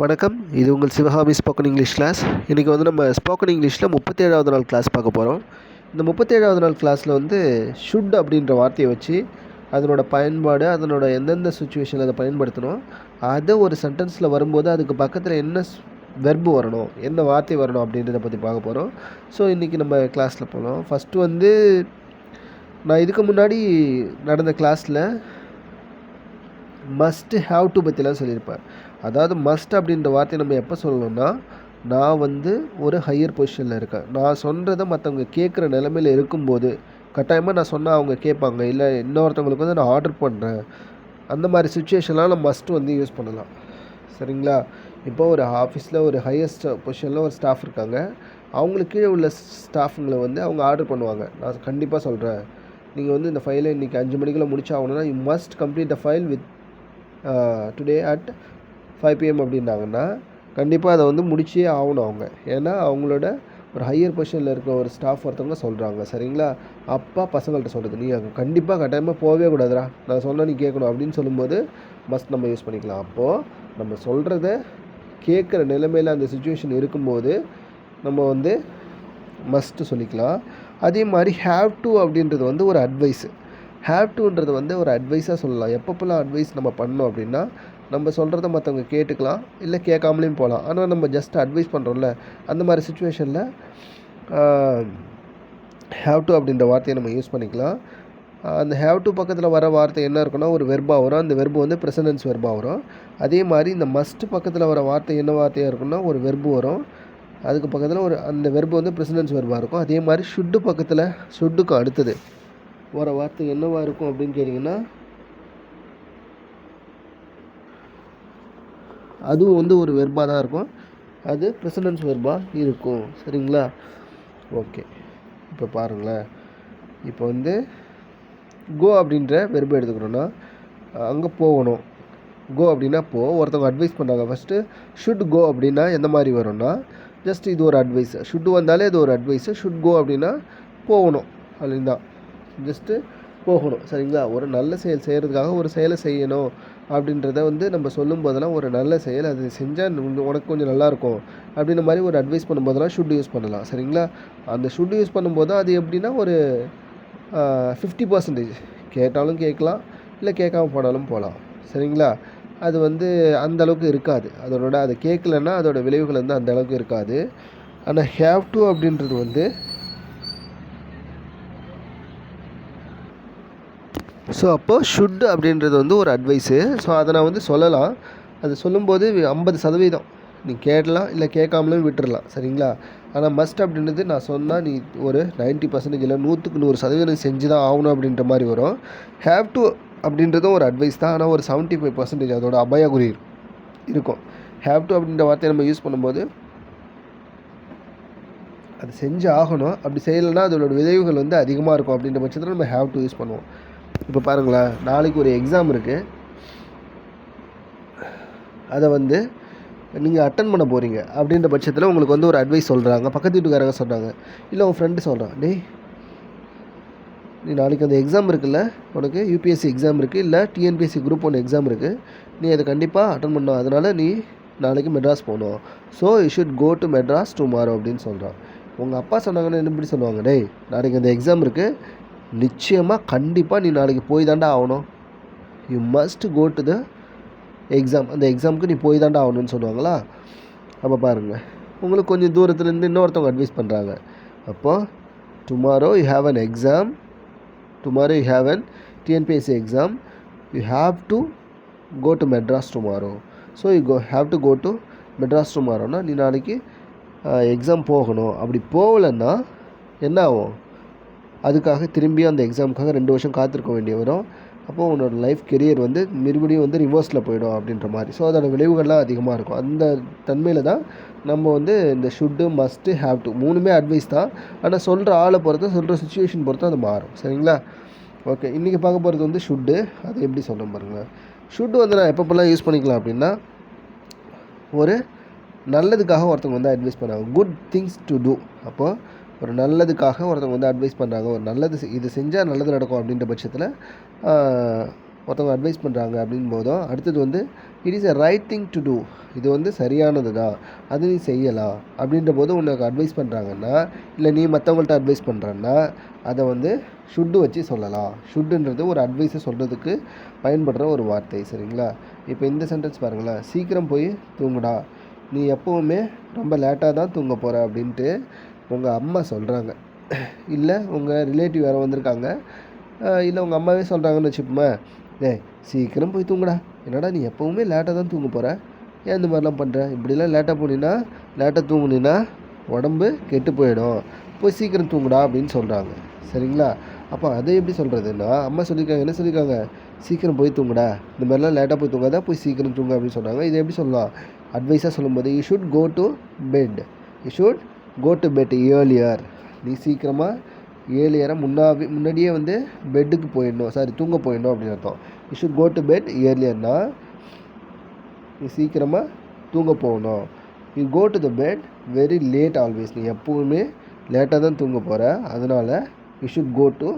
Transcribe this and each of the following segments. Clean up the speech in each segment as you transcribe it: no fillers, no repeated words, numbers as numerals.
வணக்கம். இது உங்கள் சிவகாமி ஸ்போக்கன் இங்கிலீஷ் கிளாஸ். இன்றைக்கி வந்து நம்ம ஸ்போக்கன் இங்கிலீஷில் 37வது நாள் கிளாஸ் பார்க்க போகிறோம். இந்த 37வது நாள் கிளாஸில் வந்து ஷுட் அப்படின்ற வார்த்தையை வச்சு அதனோட பயன்பாடு, அதனோட எந்தெந்த சுச்சுவேஷனில் அதை பயன்படுத்தணும், அதை ஒரு சென்டென்ஸில் வரும்போது அதுக்கு பக்கத்தில் என்ன வெர்பு வரணும், என்ன வார்த்தை வரணும் அப்படின்றத பற்றி பார்க்க போகிறோம். ஸோ இன்றைக்கி நம்ம கிளாஸில் போகலாம். ஃபஸ்ட்டு வந்து நான் இதுக்கு முன்னாடி நடந்த கிளாஸில் மஸ்ட் ஹாவ் டு பற்றிலாம் சொல்லியிருப்பேன். அதாவது மஸ்ட் அப்படின்ற வார்த்தையை நம்ம எப்போ சொல்லணும்னா, நான் வந்து ஒரு ஹையர் பொசிஷனில் இருக்கேன், நான் சொல்கிறத மற்றவங்க கேட்குற நிலமையில் இருக்கும்போது, கட்டாயமாக நான் சொன்னால் அவங்க கேட்பாங்க, இல்லை இன்னொருத்தவங்களுக்கு வந்து நான் ஆர்டர் பண்ணுறேன், அந்த மாதிரி சுச்சுவேஷன்லாம் நம்ம மஸ்ட் வந்து யூஸ் பண்ணலாம். சரிங்களா? இப்போ ஒரு ஆஃபீஸில் ஒரு ஹையஸ்ட் பொசிஷனில் ஒரு ஸ்டாஃப் இருக்காங்க, அவங்களுக்கு கீழே உள்ள ஸ்டாஃபுங்களை வந்து அவங்க ஆர்டர் பண்ணுவாங்க. நான் கண்டிப்பாக சொல்கிறேன், நீங்கள் வந்து இந்த ஃபைலை இன்றைக்கி 5 மணிக்குள்ளே முடிச்சாகணும்னா you must complete the file with today at 5 PM அப்படின்னாங்கன்னா கண்டிப்பாக அதை வந்து முடிச்சே ஆகணும் அவங்க. ஏன்னா அவங்களோட ஒரு ஹையர் பொசிஷனில் இருக்கிற ஒரு ஸ்டாஃப் ஒருத்தவங்க சொல்கிறாங்க. சரிங்களா? அப்பா பசங்கள்கிட்ட சொல்கிறது, நீ அங்கே கண்டிப்பாக கட்டாயமாக போகவே கூடாதுடா, நான் சொன்னால் நீ கேட்கணும் அப்படின்னு சொல்லும்போது மஸ்ட் நம்ம யூஸ் பண்ணிக்கலாம். அப்போது நம்ம சொல்கிறத கேட்குற நிலைமையில் அந்த சுச்சுவேஷன் இருக்கும்போது நம்ம வந்து மஸ்ட்டு சொல்லிக்கலாம். அதே மாதிரி ஹேவ் டு அப்படின்றது வந்து ஒரு அட்வைஸு. ஹேவ் டுன்றது வந்து ஒரு அட்வைஸாக சொல்லலாம். எப்பப்போலாம் அட்வைஸ் நம்ம பண்ணோம் அப்படின்னா, நம்ம சொல்கிறத மற்றவங்க கேட்டுக்கலாம், இல்லை கேட்காமலேயும் போகலாம். ஆனால் நம்ம ஜஸ்ட் அட்வைஸ் பண்ணுறோம்ல, அந்த மாதிரி சுச்சுவேஷனில் ஹேவ் டு அப்படின்ற வார்த்தையை நம்ம யூஸ் பண்ணிக்கலாம். அந்த ஹேவ் டு பக்கத்தில் வர வார்த்தை என்ன இருக்குன்னா ஒரு வெர்பாக வரும். அந்த வெர்பு வந்து ப்ரெசன்டென்ஸ் வெர்பாக வரும். அதே மாதிரி இந்த மஸ்ட்டு பக்கத்தில் வர வார்த்தை என்ன வார்த்தையாக இருக்குன்னா ஒரு வெர்பு வரும். அதுக்கு பக்கத்தில் அந்த வெர்பு வந்து ப்ரெசன்டென்ஸ் வெர்பாக இருக்கும். அதே மாதிரி ஷுட்டு பக்கத்தில், ஷுட்டுக்கு அடுத்தது வர வார்த்தை என்னவாக இருக்கும் அப்படின்னு கேட்டிங்கன்னா, அதுவும் வந்து ஒரு வெர்பாக தான் இருக்கும். அது ப்ரெசன்டென்ஸ் வெர்பாக இருக்கும். சரிங்களா? ஓகே, இப்போ பாருங்களேன். இப்போ வந்து கோ அப்படின்ற வெர்பு எடுத்துக்கிறோன்னா, அங்கே போகணும். கோ அப்படின்னா ஒருத்தவங்க அட்வைஸ் பண்ணுறாங்க. ஃபஸ்ட்டு ஷுட் கோ அப்படின்னா எந்த மாதிரி வரும்னா, ஜஸ்ட் இது ஒரு அட்வைஸ். ஷுட் வந்தாலே இது ஒரு அட்வைஸு. ஷுட் கோ அப்படின்னா போகணும் அப்படின்னு தான், ஜஸ்ட்டு போகணும். சரிங்களா? ஒரு நல்ல செயல் செய்கிறதுக்காக ஒரு செயலை செய்யணும் அப்படின்றத வந்து நம்ம சொல்லும் போதெல்லாம், ஒரு நல்ல செயல் அது செஞ்சால் உனக்கு கொஞ்சம் நல்லாயிருக்கும் அப்படின்ற மாதிரி ஒரு அட்வைஸ் பண்ணும்போதெல்லாம் ஷுட் யூஸ் பண்ணலாம். சரிங்களா? அந்த ஷுட் யூஸ் பண்ணும்போது அது எப்படின்னா ஒரு 50% கேட்டாலும் கேட்கலாம், இல்லை கேட்காம போனாலும் போகலாம். சரிங்களா? அது வந்து அந்த அளவுக்கு இருக்காது. அதை கேட்கலன்னா அதோடய விளைவுகள் வந்து அந்த அளவுக்கு இருக்காது. ஆனால் ஹேவ் டு அப்படின்றது வந்து, ஸோ அப்போது ஷுட் அப்படின்றது வந்து ஒரு அட்வைஸு. ஸோ அதை நான் வந்து சொல்லலாம். அது சொல்லும்போது 50% நீ கேட்கலாம், இல்லை கேட்காமலும் விட்டுடலாம். சரிங்களா? ஆனால் மஸ்ட் அப்படின்றது நான் சொன்னால் நீ ஒரு 90% இல்லை 100க்கு 100% செஞ்சு தான் ஆகணும் அப்படின்ற மாதிரி வரும். ஹேவ் டு அப்படின்றதும் ஒரு அட்வைஸ் தான். ஆனால் ஒரு 75% அதோட அபாயகுறி இருக்கும். ஹேவ் டு அப்படின்ற வார்த்தையை நம்ம யூஸ் பண்ணும்போது அது செஞ்சு ஆகணும், அப்படி செய்யலைன்னா அதோட விளைவுகள் வந்து அதிகமாக இருக்கும். அப்படின்ற பட்சத்தில் நம்ம ஹேவ் டு யூஸ் பண்ணுவோம். இப்போ பாருங்களேன், நாளைக்கு ஒரு எக்ஸாம் இருக்குது, அதை வந்து நீங்கள் அட்டன் பண்ண போகிறீங்க அப்படின்ற பட்சத்தில் உங்களுக்கு வந்து ஒரு அட்வைஸ் சொல்கிறாங்க, பக்கத்து வீட்டுக்காரங்க சொல்கிறாங்க, இல்லை உங்கள் ஃப்ரெண்டு சொல்கிறான், டேய் நீ நாளைக்கு அந்த எக்ஸாம் இருக்குல்ல, உனக்கு யூபிஎஸ்சி எக்ஸாம் இருக்குது, இல்லை டிஎன்பிஎஸ்சி குரூப் 1 எக்ஸாம் இருக்குது, நீ அதை கண்டிப்பாக அட்டன் பண்ணணும், அதனால் நீ நாளைக்கு மெட்ராஸ் போகணும், so you should go to Madras tomorrow அப்படின்னு சொல்கிறான். உங்கள் அப்பா சொன்னாங்கன்னு என்ன இப்படி சொல்லுவாங்க, டேய் நாளைக்கு அந்த எக்ஸாம் இருக்குது, நிச்சயமாக கண்டிப்பாக நீ நாளைக்கு போய் தாண்டா ஆகணும், you must go to the exam, அந்த எக்ஸாமுக்கு நீ போய் தாண்டா ஆகணும்னு சொல்லுவாங்களா? அப்போ பாருங்கள், உங்களுக்கு கொஞ்சம் தூரத்துலேருந்து இன்னொருத்தவங்க அட்வைஸ் பண்ணுறாங்க. அப்போது tomorrow you have an exam, tomorrow you have an TNPSC exam, you have to go to Madras tomorrow, so you have to go to Madras டுமாரோனா நீ நாளைக்கு எக்ஸாம் போகணும். அப்படி போகலன்னா என்ன ஆகும்? அதுக்காக திரும்பி அந்த எக்ஸாமுக்காக 2 வருஷம் காத்திருக்க வேண்டிய வரும். அப்போது உன்னோட லைஃப் கெரியர் வந்து மறுபடியும் வந்து ரிவர்ஸில் போயிடும் அப்படின்ற மாதிரி. ஸோ அதோட விளைவுகள்லாம் அதிகமாக இருக்கும். அந்த தன்மையில் தான் நம்ம வந்து இந்த ஷுட்டு, மஸ்ட்டு, ஹேவ் டு 3மே அட்வைஸ் தான். ஆனால் சொல்கிற ஆளை பொறுத்து, சொல்கிற சுச்சுவேஷன் பொறுத்து அது மாறும். சரிங்களா? ஓகே, இன்றைக்கி பார்க்க போகிறது வந்து ஷுட்டு. அது எப்படி சொல்கிறேன் பாருங்கள். ஷுட்டு வந்து நான் எப்பப்போலாம் யூஸ் பண்ணிக்கலாம் அப்படின்னா, ஒரு நல்லதுக்காக ஒருத்தவங்க வந்து அட்வைஸ் பண்ணாங்க, குட் திங்ஸ் டு டூ. அப்போது ஒரு நல்லதுக்காக ஒருத்தவங்க வந்து அட்வைஸ் பண்ணுறாங்க, ஒரு நல்லது இது செஞ்சால் நல்லது நடக்கும் அப்படின்ற பட்சத்தில் ஒருத்தவங்க அட்வைஸ் பண்ணுறாங்க அப்படின் போதும் அடுத்தது வந்து it is a right thing to do, இது வந்து சரியானது தான், அது நீ செய்யலாம் அப்படின்ற போது உனக்கு அட்வைஸ் பண்ணுறாங்கன்னா, இல்லை நீ மற்றவங்கள்ட்ட அட்வைஸ் பண்ணுறன்னா அதை வந்து ஷுட்டு வச்சு சொல்லலாம். ஷுட்டுன்றது ஒரு அட்வைஸை சொல்கிறதுக்கு பயன்படுற ஒரு வார்த்தை. சரிங்களா? இப்போ இந்த சென்டென்ஸ் பாருங்களேன், சீக்கிரம் போய் தூங்குடா, நீ எப்போவுமே ரொம்ப லேட்டாக தான் தூங்க போகிற அப்படின்ட்டு உங்கள் அம்மா சொல்கிறாங்க. இல்லை உங்கள் ரிலேட்டிவ் யாரோ வந்திருக்காங்க, இல்லை உங்கள் அம்மாவே சொல்கிறாங்கன்னு வச்சுப்போமே, டேய் சீக்கிரம் போய் தூங்குடா, என்னடா நீ எப்போவுமே லேட்டாக தான் தூங்க போகிற, ஏன் இந்த மாதிரிலாம் பண்ணுற, இப்படிலாம் லேட்டாக போனீங்கன்னா லேட்டாக தூங்குனீன்னா உடம்பு கெட்டு போயிடும், போய் சீக்கிரம் தூங்குடா அப்படின்னு சொல்கிறாங்க. சரிங்களா? அப்போ அதை எப்படி சொல்கிறதுன்னா, அம்மா சொல்லியிருக்காங்க, என்ன சொல்லியிருக்காங்க, சீக்கிரம் போய் தூங்குடா, இந்த மாதிரிலாம் லேட்டாக போய் தூங்காதா, போய் சீக்கிரம் தூங்க அப்படின்னு சொல்கிறாங்க. இதை எப்படி சொல்லலாம், அட்வைஸாக சொல்லும்போது you should go to bed, you should go to bed earlier, நீ சீக்கிரமாக ஏர்லியராக முன்னாடியே வந்து பெட்டுக்கு போயிடணும், சாரி தூங்க போயிடணும் அப்படின்னு அர்த்தம். You should go to bed ஏர்லியர்னா நீ சீக்கிரமாக தூங்க போகணும். You go to the bed very late always, நீ எப்போவுமே லேட்டாக தான் தூங்க போகிற, அதனால் you should go to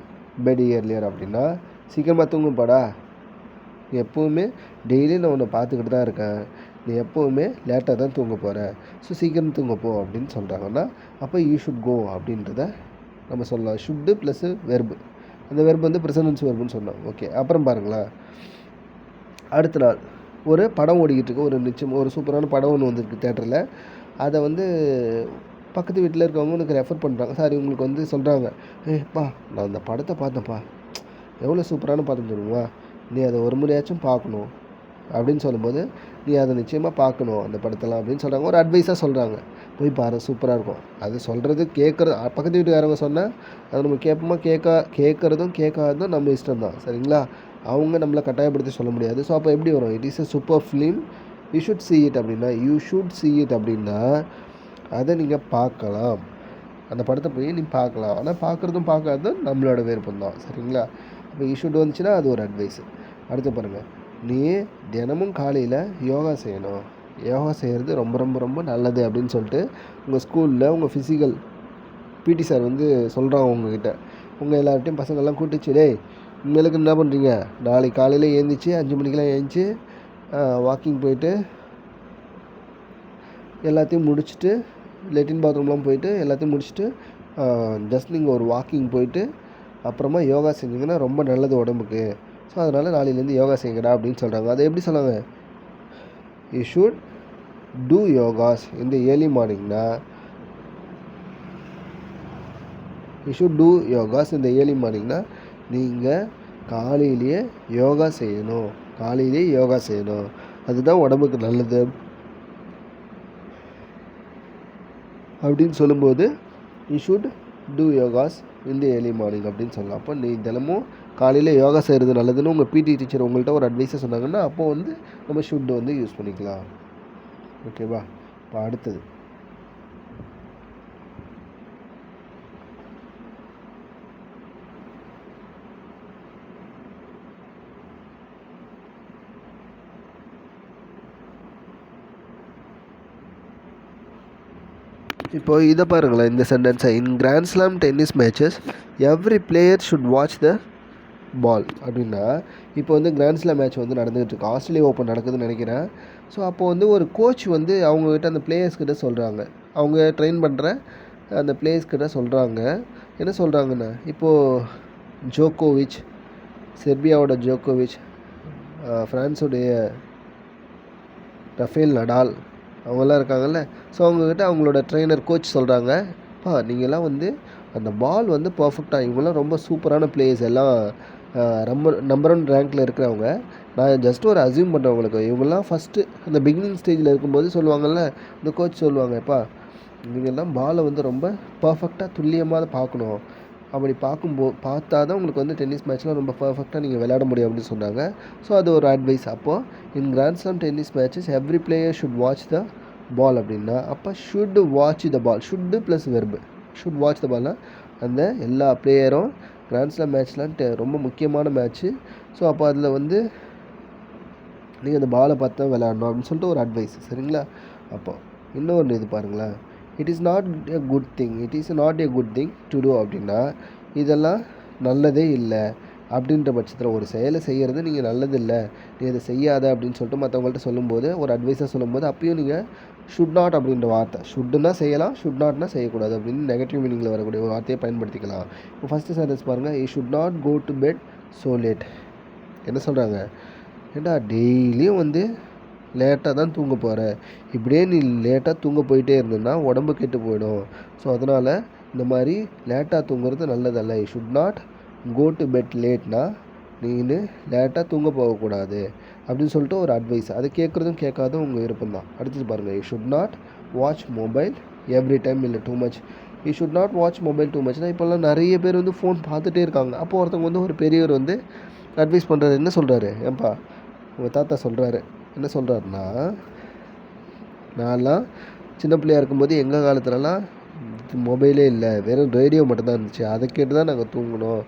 bed earlier அப்படின்னா சீக்கிரமாக தூங்குப்பாடா, நீ எப்போவுமே டெய்லி நான் உன்னை பார்த்துக்கிட்டு தான் இருக்கேன், நீ எப்போவுமே லேட்டாக தான் தூங்க போகிற, ஸோ சீக்கிரம் தூங்கப்போ அப்படின்னு சொல்கிறாங்கன்னா அப்போ யூ ஷுட் கோ அப்படின்றத நம்ம சொல்லலாம். ஷுட்டு ப்ளஸ்ஸு வெர்பு, அந்த வெர்பு வந்து ப்ரெசன்டென்ஸ் வெர்புன்னு சொன்னோம். ஓகே, அப்புறம் பாருங்களேன், அடுத்த நாள் ஒரு படம் ஓடிக்கிட்டு இருக்கு, ஒரு நிச்சயம் ஒரு சூப்பரான படம் ஒன்று வந்திருக்கு தேட்டரில், அதை வந்து பக்கத்து வீட்டில் இருக்கவங்க எனக்கு ரெஃபர் பண்ணுறாங்க, சாரி உங்களுக்கு வந்து சொல்கிறாங்க, ஏப்பா நான் அந்த படத்தை பார்த்தேன்ப்பா, எவ்வளோ சூப்பரான படம் தெரியுமா, நீ அதை ஒரு முறையாச்சும் பார்க்கணும் அப்படின்னு சொல்லும்போது நீ அதை நிச்சயமாக பார்க்கணும் அந்த படத்தெல்லாம் அப்படின்னு சொல்கிறாங்க, ஒரு அட்வைஸாக சொல்கிறாங்க, போய் பாரு சூப்பராக இருக்கும். அது சொல்கிறது கேட்குறது பக்கத்து வீட்டுக்காரங்க சொன்னால் அது நம்ம கேட்போமா, கேட்குறதும் கேட்காததும் நம்ம இஷ்டம் தான். சரிங்களா? அவங்க நம்மளை கட்டாயப்படுத்தி சொல்ல முடியாது. ஸோ அப்போ எப்படி வரும், it is a super film, you should see it அப்படின்னா, யூ ஷுட் see it அப்படின்னா அதை நீங்கள் பார்க்கலாம், அந்த படத்தை போய் நீ பார்க்கலாம். ஆனால் பார்க்குறதும் பார்க்காததும் நம்மளோட விருப்பம் தான். சரிங்களா? அப்போ யூ ஷுட் வந்துச்சுன்னா அது ஒரு அட்வைஸு. அடுத்து பாருங்கள், நீ தினமும் காலையில் யோகா செய்யணும், யோகா செய்கிறது ரொம்ப ரொம்ப ரொம்ப நல்லது அப்படின்னு சொல்லிட்டு உங்கள் ஸ்கூலில் உங்கள் ஃபிசிக்கல் பிடி சார் வந்து சொல்கிறாங்க உங்ககிட்ட, உங்கள் எல்லார்ட்டையும் பசங்கள்லாம் கூட்டிச்சு, டேய் உங்களுக்கு என்ன பண்ணுறீங்க, நாளைக்கு காலையில் ஏந்திரிச்சு 5 மணிக்கெலாம் ஏந்திச்சு வாக்கிங் போயிட்டு எல்லாத்தையும் முடிச்சுட்டு லெட்டின் பாத்ரூம்லாம் போயிட்டு எல்லாத்தையும் முடிச்சுட்டு ஜஸ்ட் நீங்கள் ஒரு வாக்கிங் போயிட்டு அப்புறமா யோகா செஞ்சிங்கன்னா ரொம்ப நல்லது உடம்புக்கு, ஸோ அதனால் நாளையிலேருந்து யோகா செய்யுங்கடா அப்படின்னு சொல்கிறாங்க. அதை எப்படி சொன்னாங்க, யூ ஷுட் டூ யோகாஸ் இந்த early மார்னிங்னா, you should two yogas இந்த ஏர்லி மார்னிங்னா நீங்கள் காலையிலேயே யோகா செய்யணும், காலையிலேயே யோகா செய்யணும், அதுதான் உடம்புக்கு நல்லது அப்படின்னு சொல்லும்போது யூ ஷுட் டூ யோகாஸ் இந்த ஏர்லி மார்னிங் அப்படின்னு சொல்லலாம். அப்போ நீ தினமும் காலையில் யோகா செய்கிறது நல்லதுன்னு உங்கள் பிடி டீச்சர் உங்கள்கிட்ட ஒரு அட்வைஸை சொன்னாங்கன்னா அப்போ வந்து நம்ம ஷுட்டு வந்து யூஸ் பண்ணிக்கலாம். ஓகேவா? இப்போ அடுத்தது இப்போ இதை பாருங்களேன், இந்த சென்டென்ஸை, in grand slam tennis matches every player should watch the ball அப்படின்னா, இப்போ வந்து கிராண்ட் ஸ்லாம் மேட்ச் வந்து நடந்துகிட்டு இருக்கு, ஆஸ்திரேலியா ஓப்பன் நடக்குதுன்னு நினைக்கிறேன். ஸோ அப்போ வந்து ஒரு கோச் வந்து அவங்கக்கிட்ட அந்த பிளேயர்ஸ்கிட்ட சொல்கிறாங்க, அவங்க ட்ரெயின் பண்ணுற அந்த பிளேயர்ஸ்கிட்ட சொல்கிறாங்க, என்ன சொல்கிறாங்கன்னா, இப்போது ஜோக்கோவிச், செர்பியாவோட ஜோக்கோவிச், ஃப்ரான்ஸுடைய ரஃபேல் நடால், அவங்கெல்லாம் இருக்காங்கல்ல, ஸோ அவங்கக்கிட்ட அவங்களோட ட்ரெயினர் கோச் சொல்கிறாங்க, நீங்கள்லாம் வந்து அந்த பால் வந்து பர்ஃபெக்டாக, இவங்கெல்லாம் ரொம்ப சூப்பரான பிளேயர்ஸ் எல்லாம் நம்பர் 1 ரேங்க்கில் இருக்கிறவங்க, நான் ஜஸ்ட் ஒரு அசியூம் பண்ணுறவங்களுக்கு, இவங்கெல்லாம் ஃபஸ்ட்டு அந்த பிகினிங் ஸ்டேஜில் இருக்கும்போது சொல்லுவாங்கள்ல, இந்த கோச் சொல்லுவாங்கப்பா நீங்கள்லாம் பாலை வந்து ரொம்ப பர்ஃபெக்டாக துல்லியமாக பார்க்கணும், அப்படி பார்த்தா தான் உங்களுக்கு வந்து டென்னிஸ் மேட்ச்லாம் ரொம்ப பர்ஃபெக்டாக நீங்கள் விளையாட முடியும் அப்படின்னு சொன்னாங்க. ஸோ அது ஒரு அட்வைஸ். அப்போது in grand slam tennis matches every player should watch the ball அப்படின்னா, அப்போ should watch the ball, should plus verb, should watch த பால்னால் அந்த எல்லா பிளேயரும் கிராண்ட் ஸ்லாம் மேட்ச்லாம் ரொம்ப முக்கியமான மேட்ச்சு, ஸோ அப்போ அதில் வந்து நீங்கள் அந்த பாலை பார்த்து தான் விளையாடணும் அப்படின்னு சொல்லிட்டு ஒரு அட்வைஸ். சரிங்களா? அப்போ இன்னொன்று இது பாருங்களேன், it is not a good thing, it is not a good thing to do அப்படின்னா, இதெல்லாம் நல்லதே இல்லை, அப்படின்ற பட்சத்தில் ஒரு செயலை செய்கிறது நீங்கள் நல்லதில்லை, நீ அதை செய்யாத அப்படின்னு சொல்லிட்டு மற்றவங்கள்ட்ட சொல்லும்போது, ஒரு அட்வைஸாக சொல்லும்போது, அப்பயும் நீங்கள் ஷுட் நாட் அப்படின்ற வார்த்தை, ஷுட்டுன்னா செய்யலாம், ஷுட் நாட்னா செய்யக்கூடாது அப்படின்னு நெகட்டிவ் மீனிங்கில் வரக்கூடிய ஒரு வார்த்தையை பயன்படுத்திக்கலாம். இப்போ ஃபஸ்ட்டு சென்டென்ஸ் பாருங்கள், you should not go to bed so late. என்ன சொல்கிறாங்க, ஏண்டா டெய்லியும் வந்து லேட்டாக தான் தூங்க போகிற, இப்படியே நீ லேட்டாக தூங்க போயிட்டே இருந்ததுன்னா உடம்பு கெட்டு போயிடும். ஸோ அதனால் இந்த மாதிரி லேட்டாக தூங்குறது நல்லதல்ல. You should not go to bed லேட்னா நீ லேட்டாக தூங்க போகக்கூடாது அப்படின்னு சொல்லிட்டு ஒரு அட்வைஸ். அது கேட்குறதும் கேட்காதும் உங்கள் விருப்பம் தான். அடுத்தது பாருங்கள், you should not watch mobile every time, இல்லை too much. You should not watch mobile too மச்னா இப்போல்லாம் நிறைய பேர் வந்து ஃபோன் பார்த்துட்டே இருக்காங்க. அப்போ ஒருத்தவங்க வந்து ஒரு பெரியவர் வந்து அட்வைஸ் பண்ணுறாரு. என்ன சொல்கிறாரு, ஏன்பா உங்கள் தாத்தா சொல்கிறாரு, என்ன சொல்கிறாருன்னா, நான்லாம் சின்ன பிள்ளையா இருக்கும்போது எங்கள் காலத்துலலாம் மொபைலே இல்லை, வெறும் ரேடியோ மட்டும்தான் இருந்துச்சு, அதை கேட்டு தான் நாங்கள் தூங்கினோம்.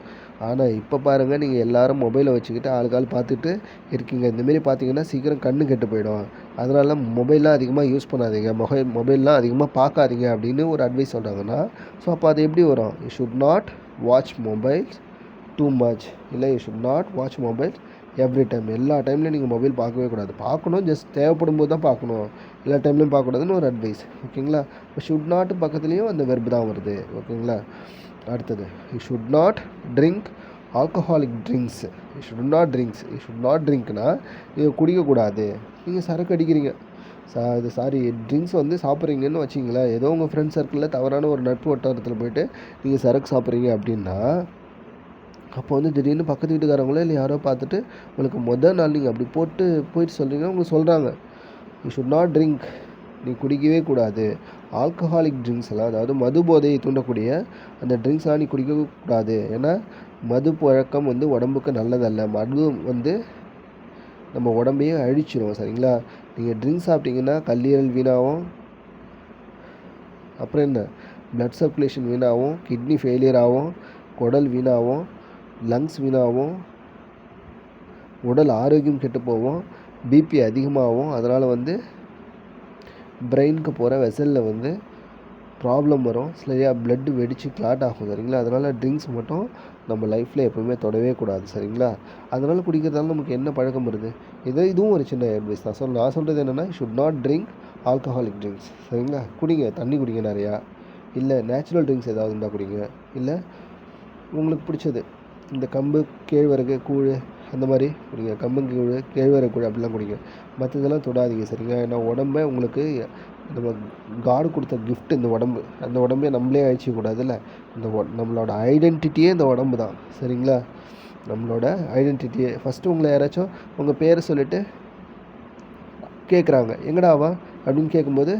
ஆனால் இப்போ பாருங்கள், நீங்கள் எல்லோரும் மொபைலை வச்சுக்கிட்டு ஆளுக்காள் பார்த்துட்டு இருக்கீங்க. இந்தமாரி பார்த்தீங்கன்னா சீக்கிரம் கண்ணு கெட்டு போயிடும். அதனால மொபைல்லாம் அதிகமாக யூஸ் பண்ணாதீங்க, மொபைல்லாம் அதிகமாக பார்க்காதீங்க அப்படின்னு ஒரு அட்வைஸ் சொல்கிறாங்கன்னா, ஸோ அப்போ அது எப்படி வரும், you should not watch mobiles too much, இல்லை you should not watch mobile every time. எல்லா டைம்லையும் நீங்கள் மொபைல் பார்க்கவே கூடாது, பார்க்கணும் ஜஸ்ட் தேவைப்படும் போது தான் பார்க்கணும், எல்லா டைம்லையும் பார்க்கக்கூடாதுன்னு ஒரு அட்வைஸ். ஓகேங்களா. இப்போ ஷுட் நாட் பக்கத்துலேயும் அந்த வெர்பு தான் வருது. ஓகேங்களா. அடுத்தது, you should not drink alcoholic drinks. You should not drinks, you should not ட்ரிங்க்னா நீங்கள் குடிக்கக்கூடாது. நீங்கள் சரக்கு அடிக்கிறீங்க, சாரி ட்ரிங்க்ஸ் வந்து சாப்பிட்றீங்கன்னு வச்சிங்களேன், ஏதோ உங்கள் ஃப்ரெண்ட் சர்க்கிளில் தவறான ஒரு நட்பு வட்டாரத்தில் போய்ட்டு நீங்கள் சரக்கு சாப்பிட்றீங்க அப்படின்னா, அப்போ வந்து திடீர்னு பக்கத்து வீட்டுக்காரங்களோ இல்லை யாரோ பார்த்துட்டு உங்களுக்கு மொதல் நாள் நீங்கள் அப்படி போயிட்டு சொல்கிறீங்கன்னா உங்களுக்கு சொல்கிறாங்க, யூ ஷுட் நாட் ட்ரிங்க், நீ குடிக்கவே கூடாது. ஆல்கஹாலிக் ட்ரிங்க்ஸ் எல்லாம், அதாவது மது போதையை தூண்டக்கூடிய அந்த ட்ரிங்க்ஸ்லாம் நீ குடிக்கவே கூடாது. ஏன்னா மது பழக்கம் வந்து உடம்புக்கு நல்லதல்ல. மது வந்து நம்ம உடம்பையே அழிச்சிடும். சரிங்களா. நீங்கள் ட்ரிங்க்ஸ் சாப்பிட்டீங்கன்னா கல்லீரல் வீணாகும், அப்புறம் என்ன பிளட் சர்க்குலேஷன் வீணாகும், கிட்னி ஃபெயிலியர் ஆகும், குடல் வீணாகும், லங்ஸ் வீணாகும், உடல் ஆரோக்கியம் கெட்டு போகும், பிபி அதிகமாகும். அதனால் வந்து பிரெயினுக்கு போகிற வெசலில் வந்து ப்ராப்ளம் வரும், சரியா, பிளட்டு வெடித்து கிளாட் ஆகும். சரிங்களா. அதனால் ட்ரிங்க்ஸ் மட்டும் நம்ம லைஃப்பில் எப்போவுமே தொடவே கூடாது. சரிங்களா. அதனால் குடிக்கிறதால நமக்கு என்ன பழக்கம் வருது, இதுவும் ஒரு சின்ன அட்வைஸ் தான். நான் சொல்கிறது என்னென்னா, should not drink alcoholic drinks. சரிங்களா. குடிங்க, தண்ணி குடிங்க நிறையா, இல்லை நேச்சுரல் ட்ரிங்க்ஸ் ஏதாவது இருந்தால் குடிங்க, இல்லை உங்களுக்கு பிடிச்சது இந்த கம்பு கேழ்வரகு கூழ் அந்த மாதிரி குடிங்க, கம்பங்கூழ் கேழ்வரகு கூழ் அப்படிலாம் குடிங்க, மற்றதெல்லாம் தொடாதீங்க. சரிங்களா. ஏன்னா உடம்பை உங்களுக்கு நம்ம காடு கொடுத்த கிஃப்ட் இந்த உடம்பு, அந்த உடம்பே நம்மளே அழிச்சிக்கூடாதுல்ல. இந்த நம்மளோட ஐடென்டிட்டியே இந்த உடம்பு தான். சரிங்களா. நம்மளோட ஐடென்டிட்டியே ஃபஸ்ட்டு உங்களை யாராச்சும் உங்கள் பேரை சொல்லிவிட்டு கேட்குறாங்க, எங்கடாவா அப்படின்னு கேட்கும்போது,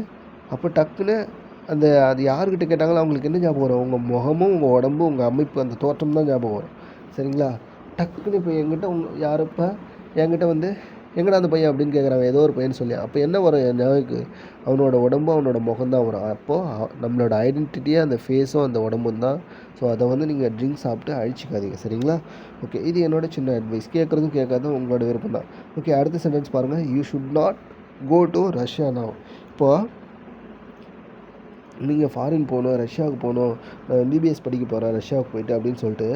அப்போ டக்குன்னு அது யாருக்கிட்ட கேட்டாங்களோ அவங்களுக்கு என்ன ஞாபகம் வரும், உங்கள் முகமும் உங்கள் உடம்பும் உங்கள் அமைப்பு அந்த தோற்றம் தான் ஞாபகம் வரும். சரிங்களா. டக்குன்னு இப்போ என்கிட்ட வந்து எங்கடா அந்த பையன் அப்படின்னு கேட்குறாங்க, ஏதோ ஒரு பையன் சொல்லி, அப்போ என்ன வரும் என் ஞாபகம், அவனோட உடம்பும் அவனோட முகம் தான் வரும். அப்போது நம்மளோட ஐடென்டிட்டியே அந்த ஃபேஸும் அந்த உடம்பும் தான். ஸோ அதை வந்து நீங்கள் ட்ரிங்க் சாப்பிட்டு அழிச்சிக்காதீங்க. சரிங்களா. ஓகே, இது என்னோட சின்ன அட்வைஸ். கேட்குறதும் கேட்காதும் உங்களோட விருப்பம் தான். ஓகே, அடுத்த சென்டென்ஸ் பாருங்கள், you should not go to Russia now. இப்போது நீங்கள் ஃபாரின் போகணும், ரஷ்யாவுக்கு போகணும், எம்பிபிஎஸ் படிக்க போகிறேன் ரஷ்யாவுக்கு போயிட்டு அப்படின்னு சொல்லிட்டு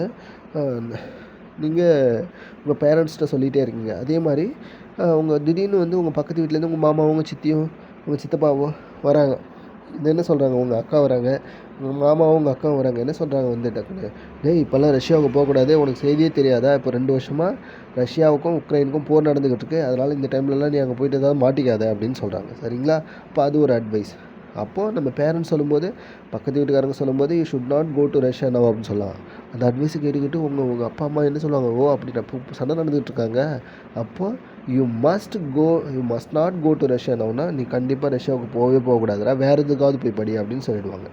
நீங்கள் உங்கள் பேரண்ட்ஸ்கிட்ட சொல்லிகிட்டே இருக்கீங்க. அதே மாதிரி உங்கள் திடீர்னு வந்து உங்கள் பக்கத்து வீட்டிலேருந்து உங்கள் மாமாவும் உங்கள் சித்தியும் உங்கள் சித்தப்பாவோ வராங்க. இது என்ன சொல்கிறாங்க, உங்கள் அக்கா வராங்க, உங்கள் மாமாவும் உங்கள் அக்காவும் வராங்க. என்ன சொல்கிறாங்க வந்து டக்குன்னு, டேய் இப்போல்லாம் ரஷ்யாவுக்கு போகக்கூடாது, உனக்கு செய்தியே தெரியாதா, இப்போ 2 வருஷமாக ரஷ்யாவுக்கும் உக்ரைனுக்கும் போர் நடந்துக்கிட்டு இருக்குது, அதனால் இந்த டைம்லலாம் நீ அங்கே போய்ட்டு ஏதாவது மாட்டிக்காத அப்படின்னு சொல்கிறாங்க. சரிங்களா. அப்போ அது ஒரு அட்வைஸ். அப்போது நம்ம பேரண்ட்ஸ் சொல்லும்போது, பக்கத்து வீட்டுக்காரங்க சொல்லும்போது, you should not go to Russia now அப்படின்னு சொல்லலாம். அந்த அட்வைஸை கேட்டுக்கிட்டு உங்கள் அப்பா அம்மா என்ன சொல்லுவாங்க, ஓ அப்படின்னா இப்போ சண்டை நடந்துகிட்டு இருக்காங்க, அப்போது you must not go to Russia நவ்னா நீ கண்டிப்பாக ரஷ்யாவுக்கு போகக்கூடாதுடா, வேறு எதுக்காவது போய் படி அப்படின்னு சொல்லிடுவாங்க.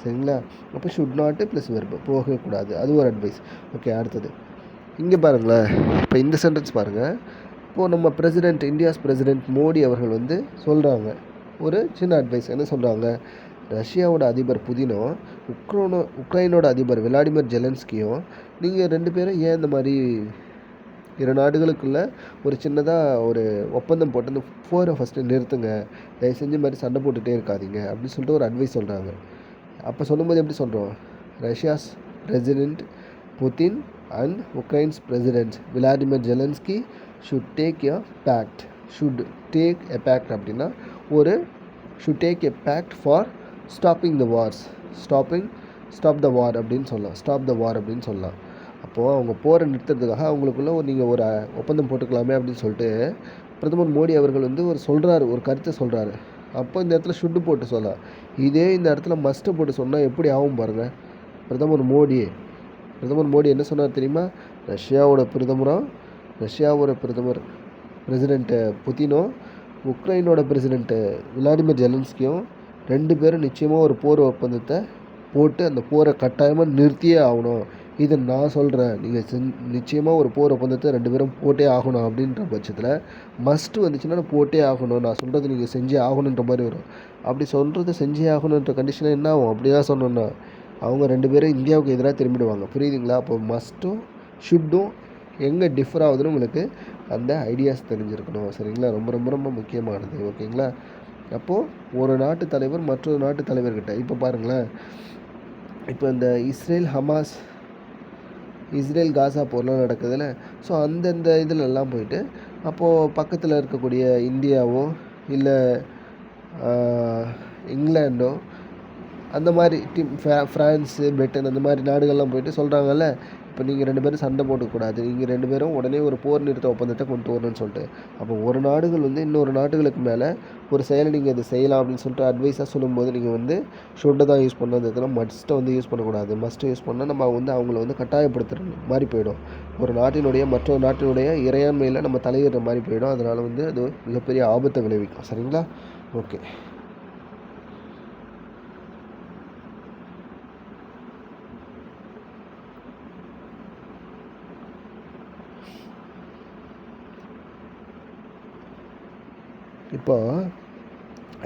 சரிங்களா. அப்போ ஷுட் நாட்டு ப்ளஸ் வெர்பு, போகவே கூடாது, அது ஒரு அட்வைஸ். ஓகே, அடுத்தது இங்கே பாருங்களேன். இப்போ இந்த சென்டென்ஸ் பாருங்கள். இப்போது நம்ம இந்தியாஸ் பிரசிடென்ட் மோடி அவர்கள் வந்து சொல்கிறாங்க ஒரு சின்ன அட்வைஸ். என்ன சொல்கிறாங்க, ரஷ்யாவோட அதிபர் புதினும் உக்ரைனோட அதிபர் விளாடிமிர் ஜெலன்ஸ்கியும் நீங்கள் 2 பேரும் ஏன் இந்த மாதிரி 2 நாடுகளுக்குள்ளே ஒரு சின்னதாக ஒரு ஒப்பந்தம் போட்டு இந்த போரை ஃபஸ்ட்டு நிறுத்துங்க, தயவு செஞ்சு மாதிரி சண்டை போட்டுகிட்டே இருக்காதீங்க அப்படின்னு சொல்லிட்டு ஒரு அட்வைஸ் சொல்கிறாங்க. அப்போ சொல்லும்போது எப்படி சொல்கிறோம், Russia's president Putin and Ukraine's president Vladimir Zelensky should take a pact. should take a pact அப்படின்னா ஒரு should take a pact for stopping the wars. stop the war அப்படின்னு சொல்லலாம். stop the war அப்படின்னு சொல்லலாம். அப்போது அவங்க போரை நிறுத்துறதுக்காக அவங்களுக்குள்ள நீங்கள் ஒரு ஒப்பந்தம் போட்டுக்கலாமே அப்படின்னு சொல்லிட்டு பிரதமர் மோடி அவர்கள் வந்து ஒரு கருத்தை சொல்கிறாரு. அப்போ இந்த இடத்துல ஷுட்டு போட்டு சொல்லலாம். இதே இந்த இடத்துல மஸ்ட்டு போட்டு சொன்னால் எப்படி ஆகும் பாருங்கள். பிரதமர் மோடி என்ன சொன்னார் தெரியுமா? ரஷ்யாவோட பிரதமர் பிரசிடெண்ட்டு புதினும் உக்ரைனோட பிரசிடெண்ட்டு விளாடிமிர் ஜெலன்ஸ்கியும் 2 பேரும் நிச்சயமாக ஒரு போர் ஒப்பந்தத்தை போட்டு அந்த போரை கட்டாயமாக நிறுத்தியே ஆகணும். இதை நான் சொல்கிறேன், நீங்கள் நிச்சயமாக ஒரு போர் ஒப்பந்தத்தை 2 பேரும் போட்டே ஆகணும். அப்படின்ற பட்சத்தில் மஸ்ட்டு வந்துச்சுன்னா போட்டே ஆகணும், நான் சொல்கிறது நீங்கள் செஞ்சே ஆகணுன்ற மாதிரி வரும். அப்படி சொல்கிறது செஞ்சே ஆகணுன்ற கண்டிஷனில் என்ன ஆகும்? அப்படி தான் சொன்னோன்னா அவங்க 2 பேரும் இந்தியாவுக்கு எதிராக திரும்பிடுவாங்க. புரியுதுங்களா? அப்போ மஸ்ட்டும் ஷுட்டும் எங்கே டிஃபர் ஆகுதுன்னு உங்களுக்கு அந்த ஐடியாஸ் தெரிஞ்சிருக்கணும். சரிங்களா? ரொம்ப ரொம்ப ரொம்ப முக்கியமானது. ஓகேங்களா? அப்போது ஒரு நாட்டு தலைவர் மற்றொரு நாட்டு தலைவர்கிட்ட இப்போ பாருங்களேன், இப்போ இந்த இஸ்ரேல் காசா போர்லாம் நடக்குதுல்ல. ஸோ அந்தந்த இதிலெல்லாம் போயிட்டு அப்போது பக்கத்தில் இருக்கக்கூடிய இந்தியாவோ இல்லை இங்கிலாண்டோ அந்த மாதிரி ஃப்ரான்ஸு பிரிட்டன் அந்த மாதிரி நாடுகள்லாம் போயிட்டு சொல்கிறாங்கல்ல, இப்போ நீங்கள் 2 பேரும் சண்டை போடக்கூடாது, நீங்கள் 2 பேரும் உடனே ஒரு போர் நிறுத்த ஒப்பந்தத்தை கொண்டு வரணும்னு சொல்லிட்டு. அப்போ ஒரு நாடுகள் வந்து இன்னொரு நாடுகளுக்கு மேலே ஒரு செயலை நீங்கள் இதை செய்யலாம் அப்படின்னு சொல்லிட்டு அட்வைஸாக சொல்லும்போது நீங்கள் வந்து ஷுட்டை தான் யூஸ் பண்ணதுக்கு மஸ்ட்டை வந்து யூஸ் பண்ணக்கூடாது. மஸ்ட்டை யூஸ் பண்ணால் நம்ம வந்து அவங்கள வந்து கட்டாயப்படுத்துகிற மாதிரி போயிடும். ஒரு நாட்டினுடைய மற்றொரு நாட்டினுடைய இறையாண்மையில் நம்ம தலையிடுற மாதிரி போயிடும். அதனால் வந்து அது மிகப்பெரிய ஆபத்தை விளைவிக்கும். சரிங்களா? ஓகே. இப்போ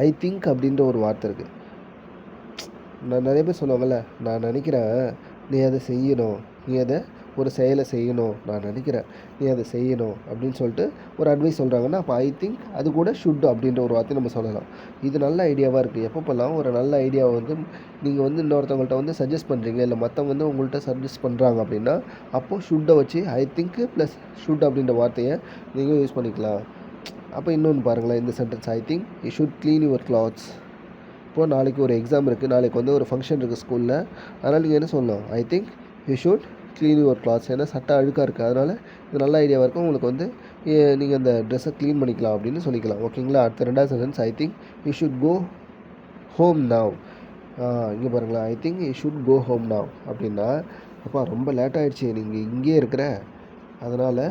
ஐ திங்க் அப்படின்ற ஒரு வார்த்தை இருக்குது. நான் நிறைய பேர் சொல்லுவாங்கள்ல, நான் நினைக்கிறேன் நீ அதை செய்யணும், நீ அதை ஒரு செயலை செய்யணும், நான் நினைக்கிறேன் நீ அதை செய்யணும் அப்படின்னு சொல்லிட்டு ஒரு அட்வைஸ் சொல்கிறாங்கன்னா, அப்போ ஐ திங்க் அது கூட ஷுட் அப்படின்ற ஒரு வார்த்தையை நம்ம சொல்லலாம். இது நல்ல ஐடியாவாக இருக்குது. எப்பப்போல்லாம் ஒரு நல்ல ஐடியாவை வந்து நீங்கள் வந்து இன்னொருத்தவங்கள்ட்ட வந்து சஜஸ்ட் பண்ணுறீங்க, இல்லை மற்றவங்க வந்து உங்கள்கிட்ட சஜஸ்ட் பண்ணுறாங்க அப்படின்னா, அப்போது ஷுட்டை வச்சு ஐ திங்க் ப்ளஸ் ஷுட் அப்படின்ற வார்த்தையை நீங்கள் யூஸ் பண்ணிக்கலாம். அப்போ இன்னொன்று பாருங்களேன், இந்த sentence I think you should clean your clothes. இப்போது நாளைக்கு ஒரு எக்ஸாம் இருக்குது, நாளைக்கு வந்து ஒரு ஃபங்க்ஷன் இருக்குது ஸ்கூலில், அதனால் நீங்கள் என்ன சொல்லணும்? ஐ think you should clean your clothes. ஏன்னா சட்டை அழுக்காக இருக்குது, அதனால் இது நல்ல ஐடியாவாக இருக்கும். உங்களுக்கு வந்து நீங்கள் அந்த ட்ரெஸ்ஸை க்ளீன் பண்ணிக்கலாம் அப்படின்னு சொல்லிக்கலாம். ஓகேங்களா? அடுத்த 2வது sentence I think you should go home now. இங்கே பாருங்களேன், I think you should go home now அப்படின்னா, அப்பா ரொம்ப லேட் ஆகிடுச்சி, நீங்கள் இங்கேயே இருக்கிற, அதனால்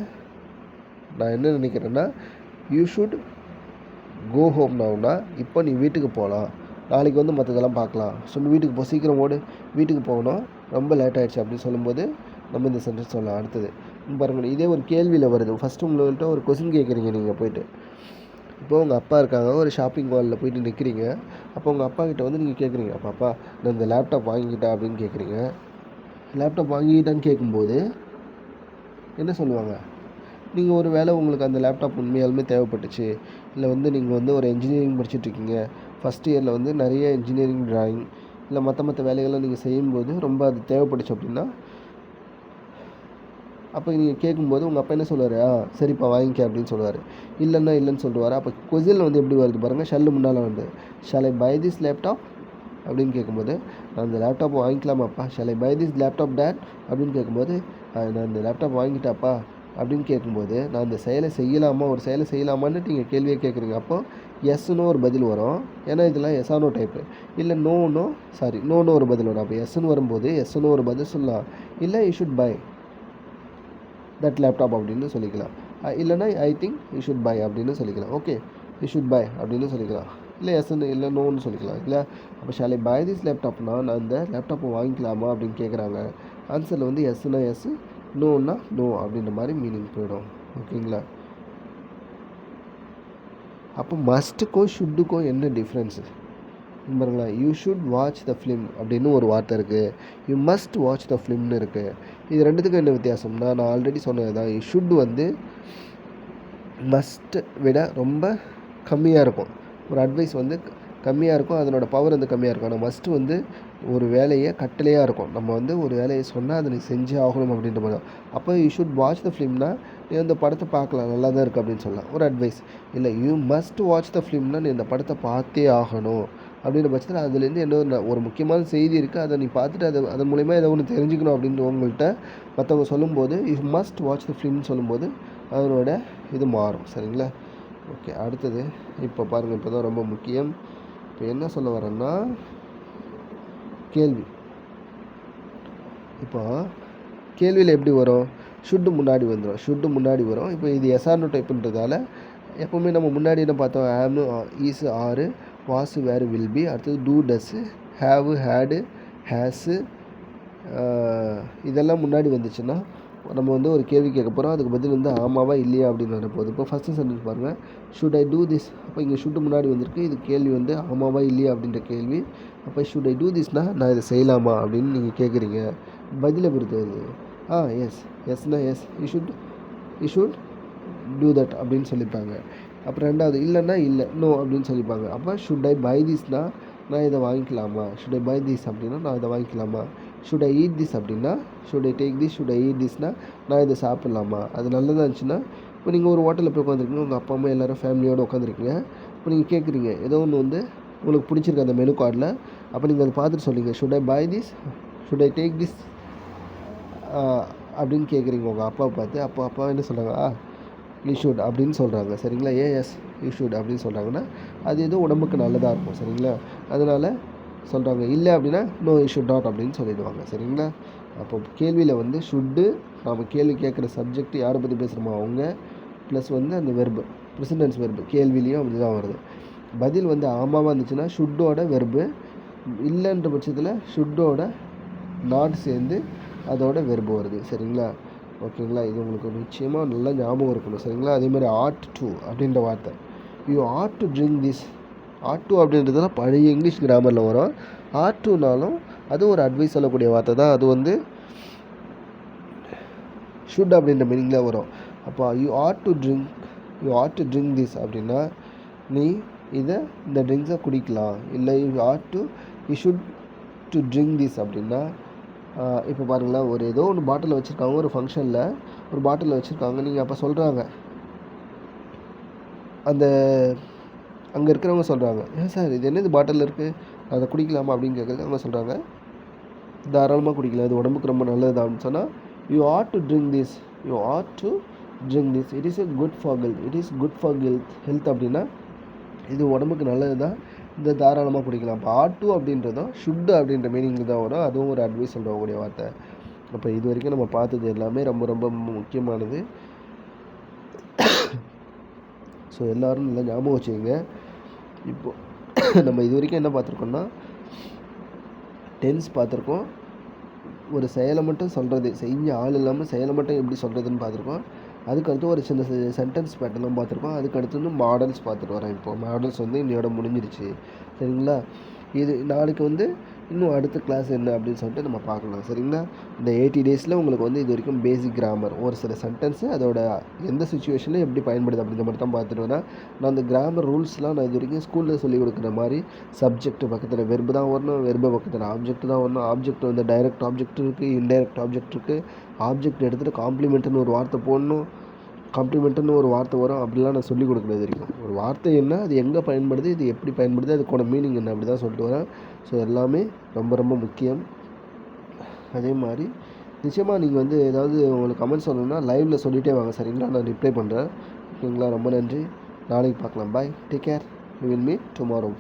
நான் என்ன நினைக்கிறேன்னா யூ ஷுட் கோ ஹோம் நவுன்னா இப்போ நீ வீட்டுக்கு போகலாம், நாளைக்கு வந்து மற்றதெல்லாம் பார்க்கலாம், ஸோ வீட்டுக்கு போ, சீக்கிரம் ஓடு, வீட்டுக்கு போகணும், ரொம்ப லேட் ஆகிடுச்சு அப்படின்னு சொல்லும்போது நம்ம இந்த சென்டென்ஸ் சொல்லலாம். அடுத்தது பாருங்கள், இதே ஒரு கேள்வியில் வருது. ஃபஸ்ட்டு உங்கள்கிட்ட ஒரு கொஸ்டின் கேட்குறீங்க நீங்கள் போய்ட்டு. இப்போது உங்கள் அப்பா இருக்காங்க, ஒரு ஷாப்பிங் மாலில் போய்ட்டு நிற்கிறீங்க. அப்போ உங்கள் அப்பா கிட்ட வந்து நீங்கள் கேட்குறீங்க, அப்பா நான் இந்த லேப்டாப் வாங்கிக்கிட்டேன் அப்படின்னு கேட்குறீங்க. லேப்டாப் வாங்கிக்கிட்டான்னு கேட்கும்போது என்ன சொல்லுவாங்க? நீங்கள் ஒரு வேளை உங்களுக்கு அந்த லேப்டாப் உண்மையாலுமே தேவைப்பட்டுச்சு, இல்லை வந்து நீங்கள் வந்து ஒரு இன்ஜினியரிங் படிச்சுட்ருக்கீங்க, ஃபஸ்ட் இயரில் வந்து நிறைய இன்ஜினியரிங் ட்ராயிங் இல்லை மற்ற வேலைகள்லாம் நீங்கள் செய்யும்போது ரொம்ப அது தேவைப்பட்டுச்சு அப்படின்னா, அப்போ நீங்கள் கேட்கும்போது உங்கள் அப்பா என்ன சொல்லுவார்? சரிப்பா வாங்கிக்க அப்படின்னு சொல்லுவார். இல்லைன்னு சொல்லுவார். அப்போ கொஸ்டினில் வந்து எப்படி வருது பாருங்கள், ஷல்லு முன்னால் வந்து shall I buy this laptop அப்படின்னு கேட்கும்போது, நான் இந்த லேப்டாப் வாங்கிக்கலாமாப்பா, shall I buy this laptop dad அப்படின்னு கேட்கும்போது, நான் இந்த லேப்டாப் வாங்கிட்டாப்பா அப்படின்னு கேட்கும்போது, நான் இந்த செயலை செய்யலாமா, ஒரு செயலை செய்யலாமான்னு நீங்கள் கேள்வியை கேட்குறீங்க. அப்போது எஸ்ன்னு ஒரு பதில் வரும், ஏன்னா இதெல்லாம் எஸ்ஆனோ டைப்பு. இல்லை நோன்னு ஒரு பதில் வரும். அப்போ எஸ்ன்னு வரும்போது எஸ்ன்னு ஒரு பதில் சொல்லலாம், இல்லை you should buy that laptop அப்படின்னு சொல்லிக்கலாம். இல்லைனா I think you should buy அப்படின்னு சொல்லிக்கலாம். ஓகே, யூ ஷுட் பை அப்படின்னு சொல்லிக்கலாம். இல்லை எஸ்ன்னு இல்லை நோன்னு சொல்லிக்கலாம். இல்லை அப்போ ஷால் ஐ பை திஸ் லேப்டாப்னா நான் இந்த லேப்டாப்பை வாங்கிக்கலாமா அப்படின்னு கேட்குறாங்க. ஆன்சரில் வந்து எஸ்ன்னா எஸ், நோன்னா நோ அப்படின்ற மாதிரி மீனிங் போயிடும். ஓகேங்களா? அப்போ மஸ்ட்டுக்கும் ஷுட்டுக்கும் என்ன டிஃப்ரென்ஸு பாருங்களா? You should watch the film அப்படின்னு ஒரு வார்த்தை இருக்குது, யூ மஸ்ட் வாட்ச் த ஃபிலிம்னு இருக்குது. இது ரெண்டுத்துக்கும் என்ன வித்தியாசம்னா, நான் ஆல்ரெடி சொன்னது தான், யூ ஷுட் வந்து மஸ்ட்டு விட ரொம்ப கம்மியாக இருக்கும். ஒரு அட்வைஸ் வந்து கம்மியாக இருக்கும், அதனோட பவர் வந்து கம்மியாக இருக்கும். ஆனால் மஸ்ட் வந்து ஒரு வேலையை கட்டளையாக இருக்கும். நம்ம வந்து ஒரு வேலையை சொன்னால் அதை நீ செஞ்சே ஆகணும் அப்படின்ற மாதிரி தான். அப்போ யூ ஷுட் வாட்ச் த ஃபிலிம்னா நீ அந்த படத்தை பார்க்கலாம், நல்லா தான் இருக்குது அப்படின்னு சொல்லலாம், ஒரு அட்வைஸ். இல்லை யூ மஸ்ட் வாட்ச் த ஃபிலிம்னா நீ இந்த படத்தை பார்த்தே ஆகணும் அப்படின்ற பட்சத்தில் அதுலேருந்து என்ன ஒரு முக்கியமான செய்தி இருக்குது, அதை நீ பார்த்துட்டு அதன் மூலிமா ஏதோ ஒன்று தெரிஞ்சுக்கணும் அப்படின்ற உங்கள்கிட்ட மற்றவங்க சொல்லும்போது யூ மஸ்ட் வாட்ச் த ஃபிலிம்னு சொல்லும்போது அதனோட இது மாறும். சரிங்களா? ஓகே, அடுத்தது இப்போ பாருங்கள், இப்போ தான் ரொம்ப முக்கியம். இப்போ என்ன சொல்ல வரேன்னா கேள்வி. இப்போ கேள்வியில் எப்படி வரும்? ஷுட்டு முன்னாடி வந்துடும். ஷுட்டு முன்னாடி வரும். இப்போ இது எஸ்ஆர்னோ டைப்புன்றதால எப்போவுமே நம்ம முன்னாடி என்ன பார்த்தோம்? ஆமு, ஈஸ், ஆறு, வாஸ், வேறு, வில் பி. அடுத்தது டூ, டஸ்ஸு, ஹேவு, ஹேடு, ஹேஸு, இதெல்லாம் முன்னாடி வந்துச்சுன்னா நம்ம வந்து ஒரு கேள்வி கேட்க போகிறோம். அதுக்கு பதில் வந்து ஆமாவா இல்லையா அப்படின்னு வரப்போகுது. இப்போ ஃபஸ்ட்டு சென்டென்ஸ் பாருங்கள், ஷுட் ஐ டூ திஸ். அப்போ இங்கே ஷுட்டு முன்னாடி வந்திருக்கு. இது கேள்வி வந்து ஆமாவா இல்லையா அப்படின்ற கேள்வி. அப்போ ஷுட் ஐ டூ திஸ்னால் நான் இதை செய்யலாமா அப்படின்னு நீங்கள் கேட்குறீங்க. பதிலை பொறுத்து வருது. எஸ், எஸ்னா yes, you should do that அப்படின்னு சொல்லிப்பாங்க. அப்புறம் ரெண்டாவது இல்லைன்னா இல்லை, நோ அப்படின்னு சொல்லிப்பாங்க. அப்போ ஷுட் ஐ பை திஸ்னால் நான் இதை வாங்கிக்கலாமா? ஷுட் ஐ பை திஸ் அப்படின்னா நான் இதை வாங்கிக்கலாமா? ஷுட் ஐ ஈட் திஸ் அப்படின்னா should I take this, should I eat திஸ்னால் நான் இதை சாப்பிட்லாமா? அது நல்லதாக இருந்துச்சுன்னா இப்போ நீங்கள் ஒரு ஹோட்டலில் போய் உட்காந்துருக்கீங்க, உங்கள் அப்பா அம்மா எல்லோரும் ஃபேமிலியோடு உட்காந்துருக்கீங்க. இப்போ நீங்கள் கேட்குறீங்க ஏதோ ஒன்று வந்து உங்களுக்கு பிடிச்சிருக்கு அந்த மெனு கார்டில். அப்போ நீங்கள் அதை பார்த்துட்டு சொல்லுங்க, should I buy this, should I take this அப்படின்னு கேட்குறீங்க உங்கள் அப்பாவை பார்த்து. அப்போ அப்பா என்ன சொல்கிறாங்க? யூ ஷுட் அப்படின்னு சொல்கிறாங்க. சரிங்களா? எஸ் யூ ஷுட் அப்படின்னு சொல்கிறாங்கன்னா அது எதுவும் உடம்புக்கு நல்லதாக இருக்கும். சரிங்களா? அதனால் சொல்கிறாங்க. இல்லை அப்படின்னா நோ யூ ஷுட் நாட் அப்படின்னு சொல்லிடுவாங்க. சரிங்களா? அப்போ கேள்வியில் வந்து ஷுட்டு, நம்ம கேள்வி கேட்குற சப்ஜெக்ட் யாரை பற்றி பேசுகிறோமோ அவங்க, ப்ளஸ் வந்து அந்த வெர்பு, ப்ரெசன்டென்ஸ் வெர்பு கேள்விலையும் அப்படி தான் வருது. பதில் வந்து ஆமாவாக இருந்துச்சுன்னா ஷுட்டோட வெர்பு, இல்லைன்ற பட்சத்தில் ஷுட்டோட நாட் சேர்ந்து அதோட வெர்பு வருது. சரிங்களா? ஓகேங்களா? இது உங்களுக்கு நிச்சயமாக நல்லா ஞாபகம் இருக்கணும். சரிங்களா? அதேமாதிரி ஆட் டு அப்படின்ற வார்த்தை, you ought to drink this. Ought to அப்படின்றதுலாம் பழைய இங்கிலீஷ் கிராமரில் வரும். ஆட் டுனாலும் அது ஒரு அட்வைஸ் சொல்லக்கூடிய வார்த்தை தான். அது வந்து ஷுட் அப்படின்ற மீனிங்கில் வரும். அப்போ you ought to drink this அப்படின்னா நீ இந்த ட்ரிங்க்ஸை குடிக்கலாம். இல்லை you should to drink this அப்படின்னா இப்போ பாருங்களேன், ஒரு ஏதோ ஒன்று பாட்டிலில் வச்சுருக்காங்க, ஒரு ஃபங்க்ஷனில் ஒரு பாட்டிலில் வச்சுருக்காங்க. நீங்கள் அப்போ சொல்கிறாங்க, அந்த அங்கே இருக்கிறவங்க சொல்கிறாங்க, ஏன் சார் இது என்னது பாட்டிலில் இருக்குது, அதை குடிக்கலாமா அப்படின்னு கேட்குறது. அவங்க சொல்கிறாங்க தாராளமாக குடிக்கலாம், இது உடம்புக்கு ரொம்ப நல்லது அப்படின்னு சொன்னால் you ought to drink this, it is good for health அப்படின்னா இது உடம்புக்கு நல்லது தான், இந்த தாராளமாக குடிக்கலாம். இப்போ ஆட் டு அப்படின்றதும் ஷுட்டு அப்படின்ற மீனிங் தான் வரும். அதுவும் ஒரு அட்வைஸ் சொல்லக்கூடிய வார்த்தை. அப்போ இது வரைக்கும் நம்ம பார்த்தது எல்லாமே ரொம்ப ரொம்ப முக்கியமானது. ஸோ எல்லோரும் நல்லா ஞாபகம் வச்சுக்கோங்க. இப்போது நம்ம இது வரைக்கும் என்ன பார்த்துருக்கோம்னா டென்ஸ் பார்த்துருக்கோம், ஒரு செயலை மட்டும் சொல்கிறது, செஞ்ச ஆள் இல்லாமல் செயலை மட்டும் எப்படி சொல்கிறதுன்னு பார்த்துருக்கோம். அதுக்கடுத்து ஒரு சின்ன சென்டென்ஸ் பேட்டர்லாம் பார்த்துருக்கோம். அதுக்கடுத்து வந்து மாடல்ஸ் பார்த்துட்டு வரேன். இப்போது மாடல்ஸ் வந்து இன்னையோட முடிஞ்சிருச்சு. சரிங்களா? இது நாளைக்கு வந்து இன்னும் அடுத்த கிளாஸ் என்ன அப்படின்னு சொல்லிட்டு நம்ம பார்க்கலாம். சரிங்களா? இந்த 80 டேஸில் உங்களுக்கு வந்து இது வரைக்கும் பேசிக் கிராமர், ஒரு சில சென்டென்ஸு அதோட எந்த சுச்சுவேஷனில் எப்படி பயன்படுது அப்படின்ற மாதிரி தான் பார்த்துட்டு வரேன். நான் அந்த கிராமர் ரூல்ஸ்லாம் நான் இது வரைக்கும் ஸ்கூலில் சொல்லிக் கொடுக்குற மாதிரி சப்ஜெக்ட் பக்கத்தில் வெர்பு தான் வரணும், வெர்பு பக்கத்தில் ஆப்ஜெக்ட் தான் வரணும். ஆப்ஜெக்ட் வந்து டைரக்ட் ஆப்ஜெக்ட் இருக்குது, இன்டைரக்ட் ஆப்ஜெக்ட் இருக்குது. ஆப்ஜெக்ட் எடுத்துகிட்டு காம்ப்ளிமெண்ட்டுன்னு ஒரு வார்த்தை போடணும், காம்ப்ளிமெண்ட்டுன்னு ஒரு வார்த்தை வரும். அப்படிலாம் நான் சொல்லிக் கொடுக்குறது வரைக்கும் ஒரு வார்த்தை என்ன, அது எங்கே பயன்படுது, இது எப்படி பயன்படுது, அதுக்கோட மீனிங் என்ன, அப்படி தான் சொல்லிட்டு வரேன். ஸோ எல்லாமே ரொம்ப ரொம்ப முக்கியம். அதே மாதிரி நிச்சயமாக நீங்கள் வந்து ஏதாவது உங்களுக்கு கமெண்ட் சொல்லணும்னா லைவில் சொல்லிகிட்டே வாங்க. சரிங்களா? நான் ரிப்ளை பண்ணுறேன். ஓகேங்களா? ரொம்ப நன்றி. நாளைக்கு பார்க்கலாம். Bye, take care. We will meet tomorrow.